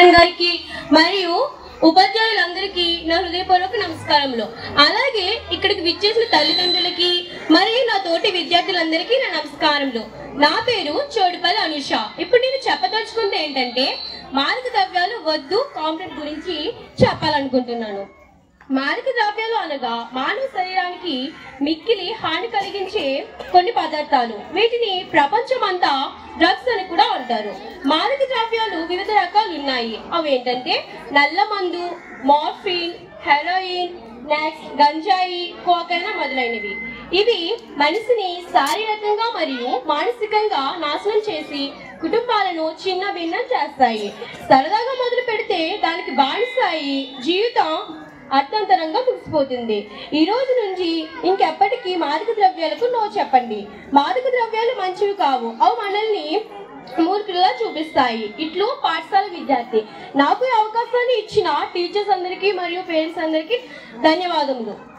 గారికి మరియు ఉపాధ్యాయులందరికీ నా హృదయపూర్వక నమస్కారములు. అలాగే ఇక్కడికి విచ్చేసిన తల్లిదండ్రులకి మరియు నా తోటి విద్యార్థులందరికీ నా నమస్కారములు. నా పేరు చోడుపల్లి అనుష. ఇప్పుడు నేను చెప్పదలుచుకుంది ఏంటంటే మాదక ద్రవ్యాలు వద్దు కాంప్లెంట్ గురించి చెప్పాలనుకుంటున్నాను. మాదక ద్రవ్యాలు అనగా మానవ శరీరానికి మిక్కిలి హాని కలిగించే కొన్ని పదార్థాలు. వీటిని ప్రపంచమంతా డ్రగ్స్ అని కూడా అంటారు. మాదక ద్రవ్యాలు వివిధ రకాలు ఉన్నాయి. అవి ఏంటంటే నల్ల మందు, మార్ఫిన్, హెరోయిన్, నెక్స్ట్ గంజాయి, కోకైనా మొదలైనవి. ఇవి మనిషిని శారీరకంగా మరియు మానసికంగా నాశనం చేసి కుటుంబాలను చిన్న భిన్నం చేస్తాయి. సరదాగా మొదలు పెడితే దానికి బానిసాయి జీవితం అర్థంతరంగా ముగిసిపోతుంది. ఈ రోజు నుంచి ఇంకెప్పటికీ మాదక ద్రవ్యాలకు నో చెప్పండి. మాదక ద్రవ్యాలు మంచివి కావు, అవి మనల్ని మూర్ఖులుగా చూపిస్తాయి. ఇట్లు పాఠశాల విద్యార్థి. నాకు ఈ అవకాశాన్ని ఇచ్చిన టీచర్స్ అందరికీ మరియు పేరెంట్స్ అందరికీ ధన్యవాదములు.